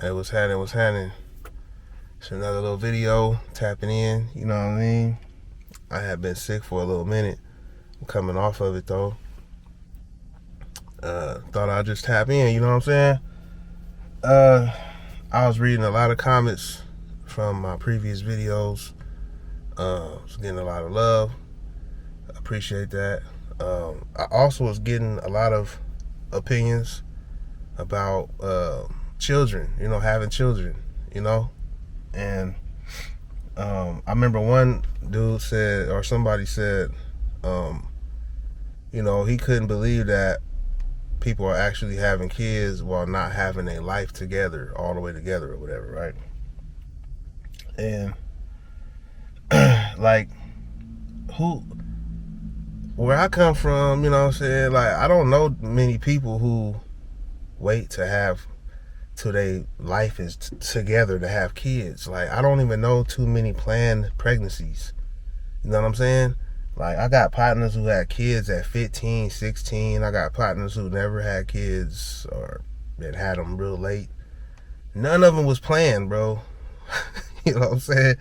Hey, what's happening? What's happening? It's another little video tapping in. You know what I mean? I have been sick for a little minute. I'm coming off of it though. Thought I'd just tap in. You know what I'm saying? I was reading a lot of comments from my previous videos. Was getting a lot of love. I appreciate that. I also was getting a lot of opinions about children. You know, having children. You know, and I remember one dude said, or somebody said, you know, he couldn't believe that people are actually having kids while not having a life together, all the way together or whatever, right? And like, where I come from, you know what I'm saying? Like, I don't know many people who wait to have till their life is together to have kids. Like, I don't even know too many planned pregnancies. You know what I'm saying? Like, I got partners who had kids at 15, 16. I got partners who never had kids or that had them real late. None of them was planned, bro. You know what I'm saying?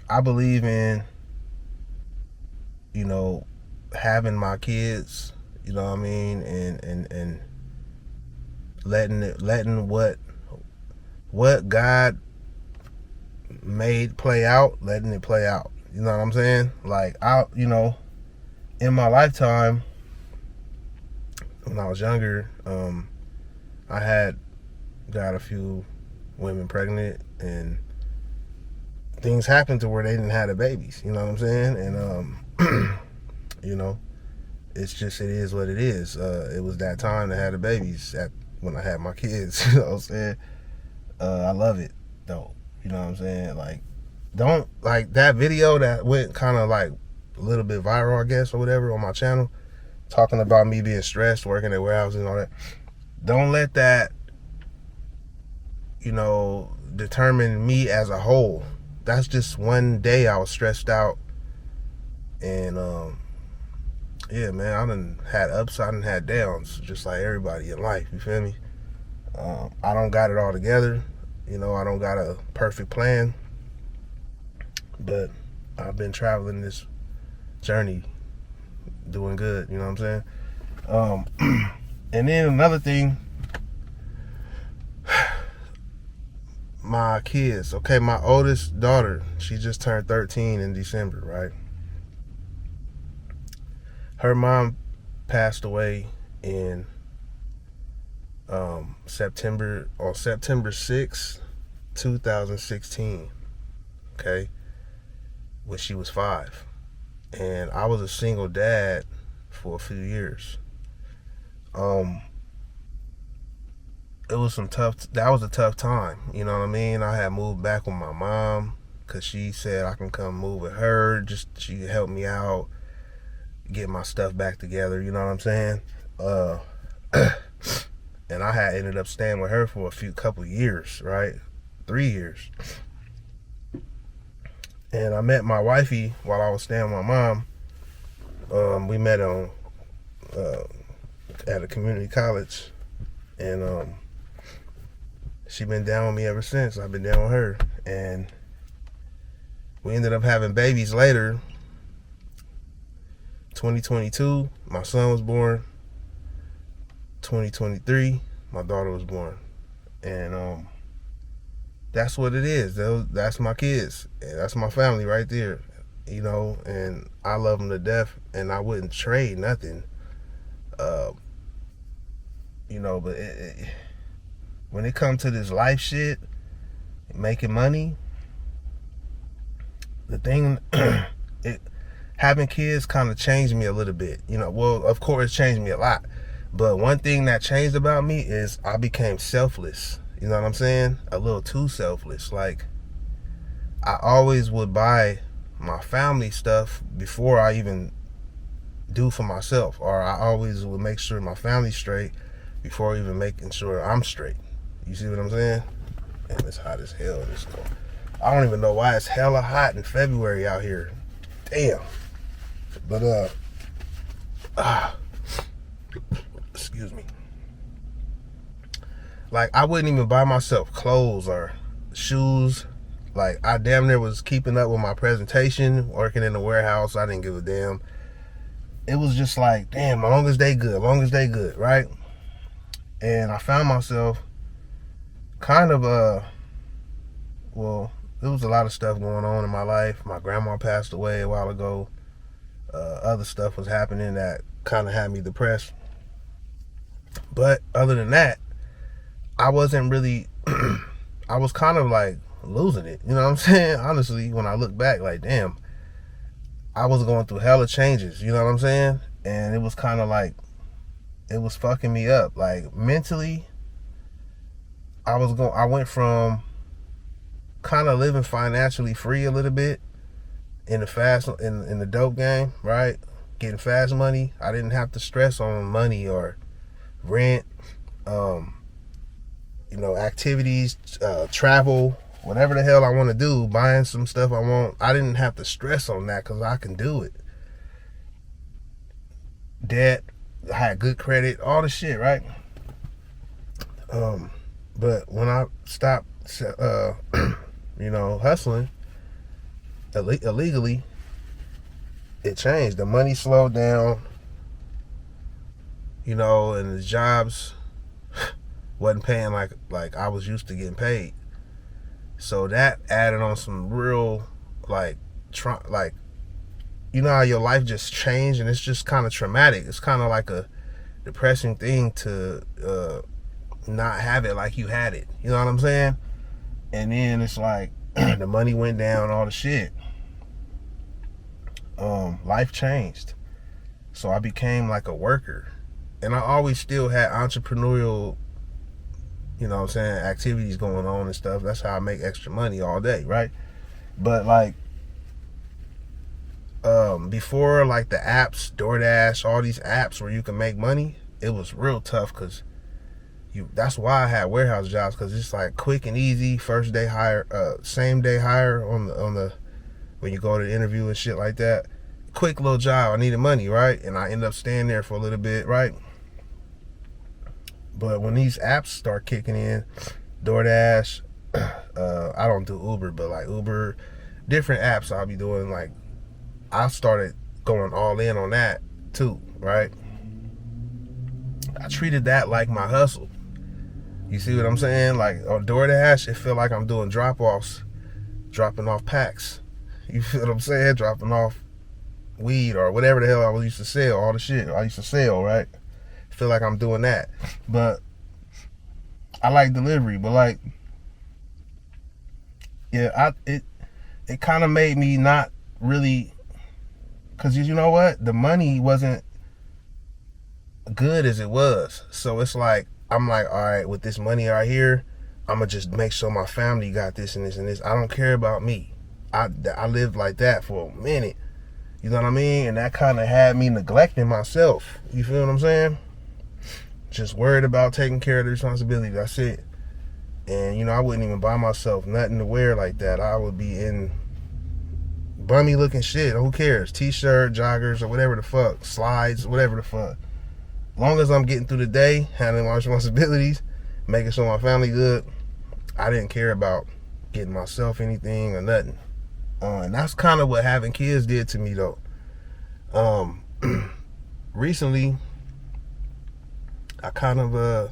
I believe in, you know, having my kids, you know what I mean, and letting what God made play out, letting it play out. You know what I'm saying? Like, you know, in my lifetime, when I was younger, I had got a few women pregnant, and things happened to where they didn't have the babies. You know what I'm saying? And you know, it is what it is. It was that time to have the babies when I had my kids. You know what I'm saying? I love it though. You know what I'm saying? Like, don't, like, that video that went kind of like a little bit viral, I guess, or whatever, on my channel, talking about me being stressed, working at warehouses and all that. Don't let that, you know, determine me as a whole. That's just one day I was stressed out. And yeah, man, I done had ups, I done had downs, just like everybody in life. You feel me? I don't got it all together. You know, I don't got a perfect plan. But I've been traveling this journey, doing good. You know what I'm saying? And then another thing, my kids. Okay, my oldest daughter, she just turned 13 in December, right? Her mom passed away in September 6th, 2016. Okay, when she was 5. And I was a single dad for a few years. It was that was a tough time, you know what I mean? I had moved back with my mom because she said I can come move with her, just she could help me out, get my stuff back together, you know what I'm saying? And I had ended up staying with her for a couple years, right? 3 years. And I met my wifey while I was staying with my mom. We met at a community college, and she been down with me ever since. I've been down with her, and we ended up having babies later. 2022, my son was born. 2023, my daughter was born, and that's what it is. That's my kids. That's my family right there. You know, and I love them to death, and I wouldn't trade nothing. You know, but when it comes to this life shit, making money, the thing, having kids kind of changed me a little bit. You know, well, of course, it changed me a lot. But one thing that changed about me is I became selfless. You know what I'm saying? A little too selfless. Like, I always would buy my family stuff before I even do for myself. Or I always would make sure my family's straight before even making sure I'm straight. You see what I'm saying? And it's hot as hell in this car. I don't even know why it's hella hot in February out here. Damn. But, excuse me. Like, I wouldn't even buy myself clothes or shoes. Like, I damn near was keeping up with my presentation, working in the warehouse. I didn't give a damn. It was just like, damn, long as they good, right? And I found myself kind of, well, there was a lot of stuff going on in my life. My grandma passed away a while ago. Other stuff was happening that kind of had me depressed. But other than that, I wasn't really, I was kind of like losing it. You know what I'm saying? Honestly, when I look back, like, damn, I was going through hella changes. You know what I'm saying? And it was kind of like, it was fucking me up. Like, mentally, I went from kind of living financially free a little bit in the dope game, right? Getting fast money. I didn't have to stress on money or rent, activities, travel, whatever the hell I want to do, buying some stuff I want. I didn't have to stress on that because I can do it. Debt, I had good credit, all the shit, right? But when I stopped, hustling illegally, it changed. The money slowed down, and the jobs wasn't paying like I was used to getting paid. So that added on some real how your life just changed, and it's just kind of traumatic. It's kind of like a depressing thing to not have it like you had it. You know what I'm saying? And then it's like the money went down, all the shit. Life changed. So I became like a worker. And I always still had entrepreneurial, activities going on and stuff. That's how I make extra money all day, right? But like, before, like the apps, DoorDash, all these apps where you can make money, it was real tough because that's why I had warehouse jobs, because it's like quick and easy, first day hire, same day hire on the when you go to the interview and shit like that. Quick little job. I needed money, right? And I ended up staying there for a little bit, right? But when these apps start kicking in, DoorDash, I don't do Uber, but like Uber, different apps I'll be doing, like I started going all in on that too, right? I treated that like my hustle. You see what I'm saying? Like on DoorDash, it feel like I'm doing drop-offs, dropping off packs. You feel what I'm saying? Dropping off weed or whatever the hell I used to sell, all the shit I used to sell, right? Feel like I'm doing that. But I like delivery, but like, yeah, it kind of made me not really, because you know what? The money wasn't good as it was. So it's like, I'm like, all right, with this money right here, I'm going to just make sure my family got this and this and this. I don't care about me. I lived like that for a minute. You know what I mean? And that kind of had me neglecting myself. You feel what I'm saying? Just worried about taking care of the responsibility. That's it. And, I wouldn't even buy myself nothing to wear like that. I would be in bummy looking shit. Who cares? T-shirt, joggers, or whatever the fuck. Slides, whatever the fuck. As long as I'm getting through the day, handling my responsibilities, making sure my family good, I didn't care about getting myself anything or nothing. And that's kind of what having kids did to me, though. Recently, I kind of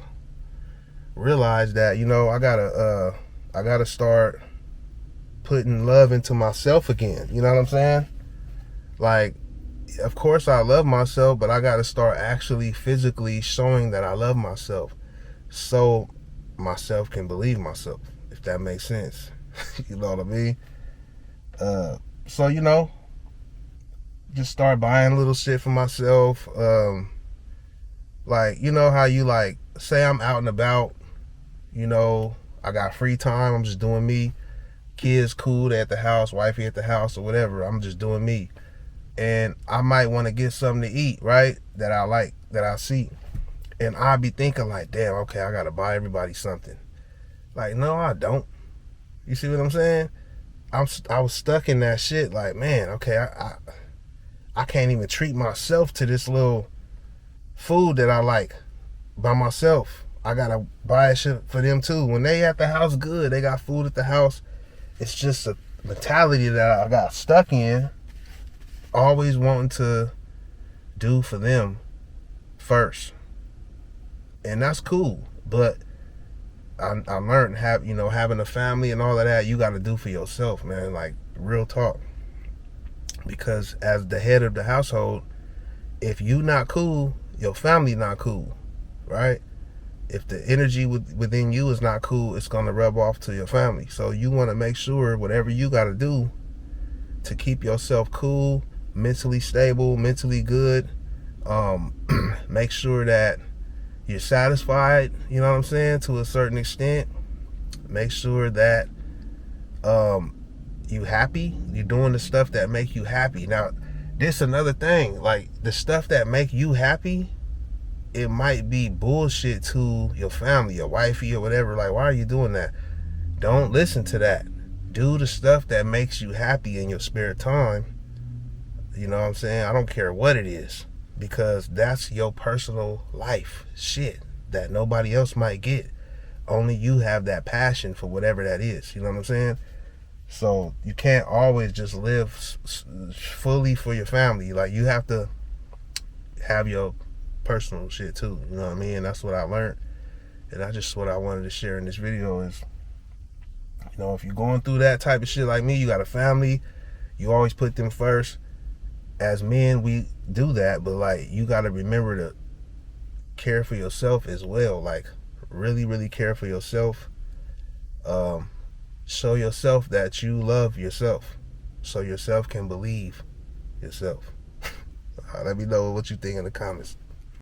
realized that, I gotta start putting love into myself again. You know what I'm saying? Like, of course I love myself, but I gotta start actually physically showing that I love myself, so myself can believe myself, if that makes sense. You know what I mean? So, just start buying little shit for myself. Like, how you like, say I'm out and about, I got free time, I'm just doing me. Kids cool, they at the house, wifey at the house or whatever, I'm just doing me. And I might want to get something to eat, right? That I like, that I see. And I'll be thinking like, damn, okay, I got to buy everybody something. Like, no, I don't. You see what I'm saying? I was stuck in that shit. Like, man, okay, I can't even treat myself to this little food that I like by myself. I gotta buy shit for them too. When they at the house good, they got food at the house. It's just a mentality that I got stuck in, always wanting to do for them first. And that's cool. But I learned having a family and all of that, you gotta do for yourself, man. Like, real talk. Because as the head of the household, if you not cool, your family not cool, right? If the energy within you is not cool, it's going to rub off to your family. So you want to make sure whatever you got to do to keep yourself cool, mentally stable, mentally good, make sure that you're satisfied, you know what I'm saying, to a certain extent. Make sure that you happy, you're doing the stuff that make you happy. Now, this another thing, like the stuff that make you happy, it might be bullshit to your family, your wifey or whatever. Like, why are you doing that? Don't listen to that. Do the stuff that makes you happy in your spare time. You know what I'm saying? I don't care what it is, because that's your personal life shit that nobody else might get. Only you have that passion for whatever that is. You know what I'm saying? So you can't always just live fully for your family. Like, you have to have your personal shit too, you know what I mean? And that's what I learned, and that's just what I wanted to share in this video is, you know, if you're going through that type of shit like me, you got a family, you always put them first. As men, we do that, but like, you got to remember to care for yourself as well. Like, really, really care for yourself. Show yourself that you love yourself, so yourself can believe yourself. Let me know what you think in the comments.